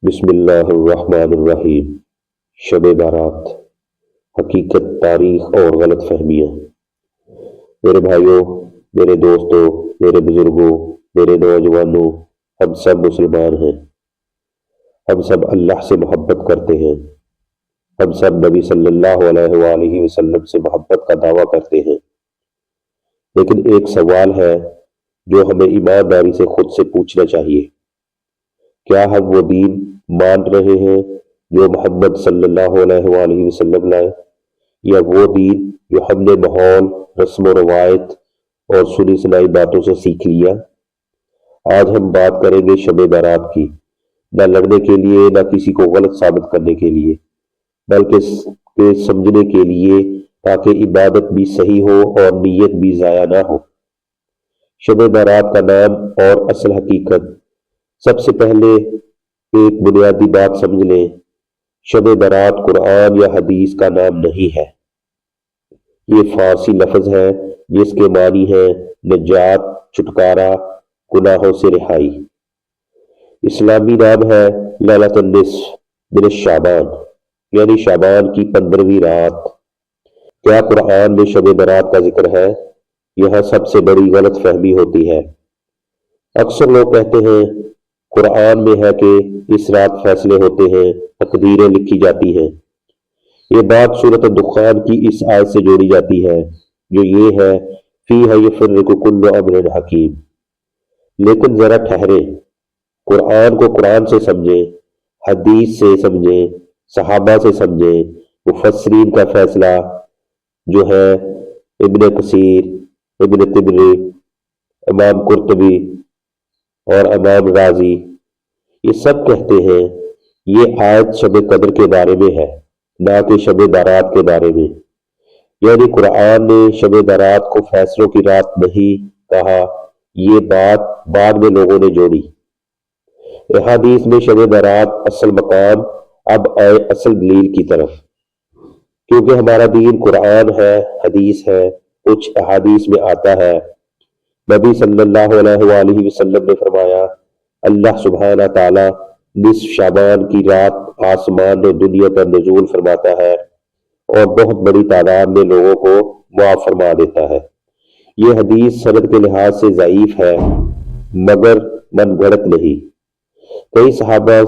بسم اللہ الرحمن الرحیم۔ شب بارات، حقیقت، تاریخ اور غلط فہمیاں۔ میرے بھائیوں، میرے دوستوں، میرے بزرگوں، میرے نوجوانوں، ہم سب مسلمان ہیں۔ ہم سب اللہ سے محبت کرتے ہیں۔ ہم سب نبی صلی اللہ علیہ وآلہ وسلم سے محبت کا دعویٰ کرتے ہیں۔ لیکن ایک سوال ہے جو ہمیں ایمانداری سے خود سے پوچھنا چاہیے۔ کیا ہم وہ دین مان رہے ہیں جو محمد صلی اللہ علیہ وآلہ وسلم لائے، یا وہ دین جو ہم نے ماحول، رسم و روایت اور سنی سنائی باتوں سے سیکھ لیا؟ آج ہم بات کریں گے شب بارات کی، نہ لڑنے کے لیے، نہ کسی کو غلط ثابت کرنے کے لیے، بلکہ سمجھنے کے لیے، تاکہ عبادت بھی صحیح ہو اور نیت بھی ضائع نہ ہو۔ شب بارات کا نام اور اصل حقیقت۔ سب سے پہلے ایک بنیادی بات سمجھ لیں، شب بارات قرآن یا حدیث کا نام نہیں ہے۔ یہ فارسی لفظ ہے جس کے معنی ہے نجات، چھٹکارا، گناہوں سے رہائی۔ اسلامی نام ہے لیلۃ النصف من شعبان، یعنی شعبان کی 15ویں رات۔ کیا قرآن میں شب بارات کا ذکر ہے؟ یہاں سب سے بڑی غلط فہمی ہوتی ہے۔ اکثر لوگ کہتے ہیں قرآن میں ہے کہ اس رات فیصلے ہوتے ہیں، تقدیریں لکھی جاتی ہیں۔ یہ بات سورۃ الدخان کی اس آیت سے جوڑی جاتی ہے جو یہ ہے فیہا یفرق کل امر حکیم۔ لیکن ذرا ٹھہریں، قرآن کو قرآن سے سمجھیں، حدیث سے سمجھیں، صحابہ سے سمجھیں۔ مفسرین کا فیصلہ جو ہے ابن کثیر، ابن طبری، امام قرطبی اور امام رازی، یہ سب کہتے ہیں یہ آیت شب قدر کے بارے میں ہے، نہ کہ شب بارات کے بارے میں۔ یعنی قرآن نے شب بارات کو فیصلوں کی رات نہیں کہا، یہ بات بعد میں لوگوں نے جوڑی۔ احادیث میں شب بارات اصل مقام۔ اب آئے اصل دلیل کی طرف۔ کیونکہ ہمارا دین قرآن ہے، حدیث ہے، کچھ احادیث میں آتا ہے۔ نبی صلی اللہ علیہ وآلہ وسلم نے فرمایا، اللہ سبحانہ تعالیٰ نصف شعبان کی رات آسمان و دنیا پر نزول فرماتا ہے اور بہت بڑی تعداد میں لوگوں کو معاف فرما دیتا ہے۔ یہ حدیث سند کے لحاظ سے ضعیف ہے، مگر من گھڑت نہیں۔ کئی صحابہ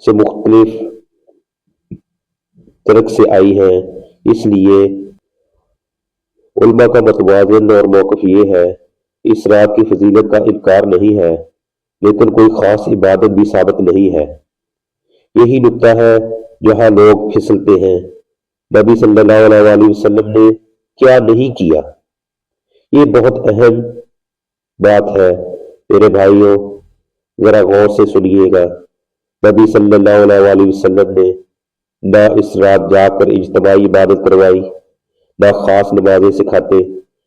سے مختلف طرق سے آئی ہے، اس لیے علماء کا متوازن اور موقف یہ ہے، اس رات کی فضیلت کا انکار نہیں ہے، لیکن کوئی خاص عبادت بھی ثابت نہیں ہے۔ یہی نکتہ ہے جہاں لوگ پھسلتے ہیں۔ نبی صلی اللہ علیہ وآلہ وسلم نے کیا نہیں کیا، یہ بہت اہم بات ہے۔ میرے بھائیوں، ذرا غور سے سنیے گا۔ نبی صلی اللہ علیہ وآلہ وسلم نے نہ اس رات جا کر اجتماعی عبادت کروائی، نہ خاص نمازیں سکھاتے،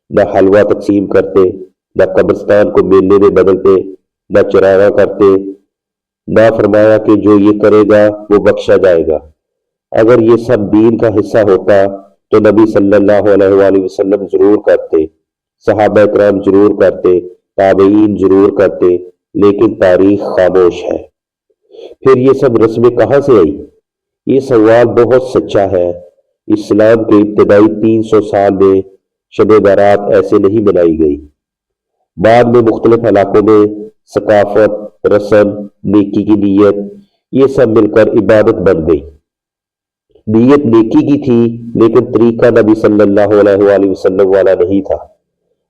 نہ حلوہ تقسیم کرتے، نہ قبرستان کو میلے میں بدلتے، نہ چرارا کرتے، نہ فرمایا کہ جو یہ کرے گا وہ بخشا جائے گا۔ اگر یہ سب دین کا حصہ ہوتا تو نبی صلی اللہ علیہ وآلہ وسلم ضرور کرتے، صحابہ کرام ضرور کرتے، تابعین ضرور کرتے، لیکن تاریخ خاموش ہے۔ پھر یہ سب رسمیں کہاں سے آئی؟ یہ سوال بہت سچا ہے۔ اسلام کے ابتدائی 300 سال میں شب بارات ایسے نہیں منائی گئی۔ بعد میں مختلف علاقوں میں ثقافت، رسم، نیکی کی نیت، یہ سب مل کر عبادت بن گئی۔ نیت نیکی کی تھی، لیکن طریقہ نبی صلی اللہ علیہ وآلہ وسلم والا نہیں تھا۔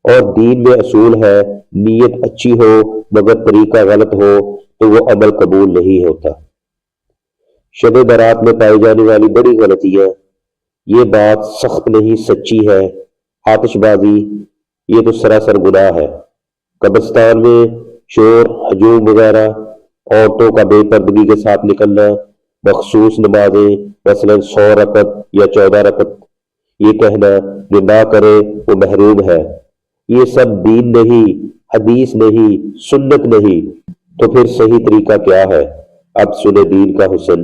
اور دین میں اصول ہے، نیت اچھی ہو مگر طریقہ غلط ہو تو وہ عمل قبول نہیں ہوتا۔ شب بارات میں پائی جانے والی بڑی غلطیاں، یہ بات سخت نہیں سچی ہے۔ آتش بازی، یہ تو سراسر گناہ ہے۔ قبرستان میں شور، ہجوم وغیرہ، عورتوں کا بے پردگی کے ساتھ نکلنا، مخصوص نمازیں مثلا 100 رکعت یا 14 رکعت، یہ کہنا جو نہ کرے وہ محروم ہے، یہ سب دین نہیں، حدیث نہیں، سنت نہیں۔ تو پھر صحیح طریقہ کیا ہے؟ اب سنے دین کا حسن۔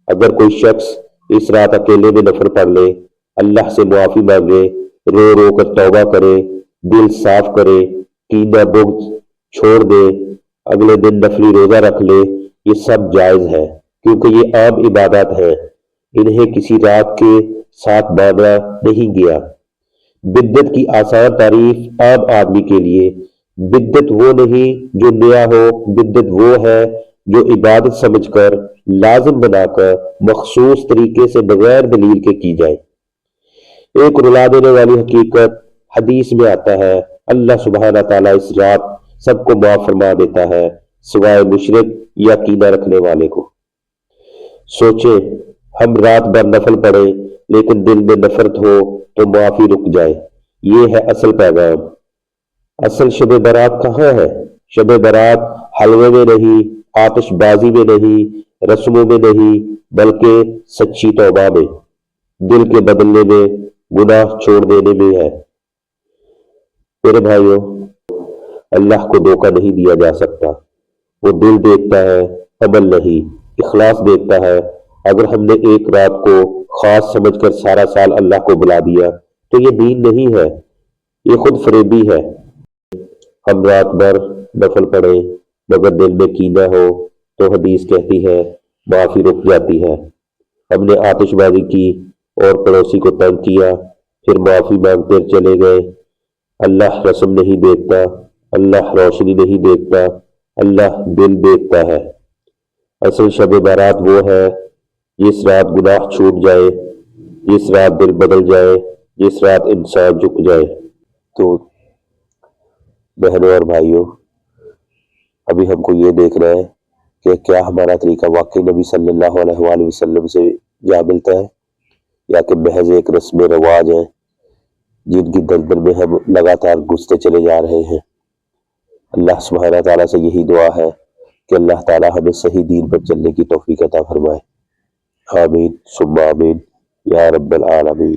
اگر کوئی شخص اس رات اکیلے میں نفل پڑھ لے، اللہ سے معافی مانگے، رو رو کر توبہ کرے، دل صاف کرے، کینہ بغض چھوڑ دے، اگلے دن نفلی روزہ رکھ لے، یہ سب جائز ہے کیونکہ یہ عام عبادات ہیں، انہیں کسی رات کے ساتھ باندھا نہیں گیا۔ بدعت کی آسان تعریف عام آدمی کے لیے: بدعت وہ نہیں جو نیا ہو، بدعت وہ ہے جو عبادت سمجھ کر، لازم بنا کر، مخصوص طریقے سے بغیر دلیل کے کی جائے۔ ایک رلا دینے والی حقیقت حدیث میں آتا ہے، اللہ سبحانہ تعالیٰ اس رات سب کو معاف فرما دیتا ہے سوائے مشرک یا کینہ رکھنے والے کو۔ سوچیں، ہم رات بھر نفل پڑھیں لیکن دل میں نفرت ہو تو معافی رک جائے۔ یہ ہے اصل پیغام۔ اصل شب برات کہاں ہے؟ شب برات حلوے میں نہیں، آتش بازی میں نہیں، رسموں میں نہیں، بلکہ سچی توبہ میں، دل کے بدلنے میں، گناہ چھوڑ دینے میں ہے۔ میرے بھائیوں، اللہ کو دھوکہ نہیں دیا جا سکتا، وہ دل دیکھتا ہے، عمل نہیں۔ اخلاص دیکھتا ہے۔ اگر ہم نے ایک رات کو خاص سمجھ کر سارا سال اللہ کو بلا دیا تو یہ دین نہیں ہے، یہ خود فریبی ہے۔ ہم رات بھر نفل پڑھیں مگر دل میں کینہ ہو تو حدیث کہتی ہے معافی رک جاتی ہے۔ ہم نے آتش بازی کی اور پڑوسی کو تنگ کیا، پھر معافی مانگتے چلے گئے۔ اللہ رسم نہیں دیکھتا، اللہ روشنی نہیں دیکھتا، اللہ دل دیکھتا ہے۔ اصل شب برات وہ ہے جس رات گناہ چھوٹ جائے، جس رات دل بدل جائے، جس رات انسان جھک جائے۔ تو بہنوں اور بھائیوں، ابھی ہم کو یہ دیکھنا ہے کہ کیا ہمارا طریقہ واقعی نبی صلی اللہ علیہ وآلہ وسلم سے جا ملتا ہے یا کہ محض ایک رسم رواج ہے جن کی دلدل میں ہم لگاتار گھستے چلے جا رہے ہیں۔ اللہ سبحانہ تعالیٰ سے یہی دعا ہے کہ اللہ تعالیٰ ہمیں صحیح دین پر چلنے کی توفیق عطا فرمائے۔ آمین ثم آمین یا رب العالمین۔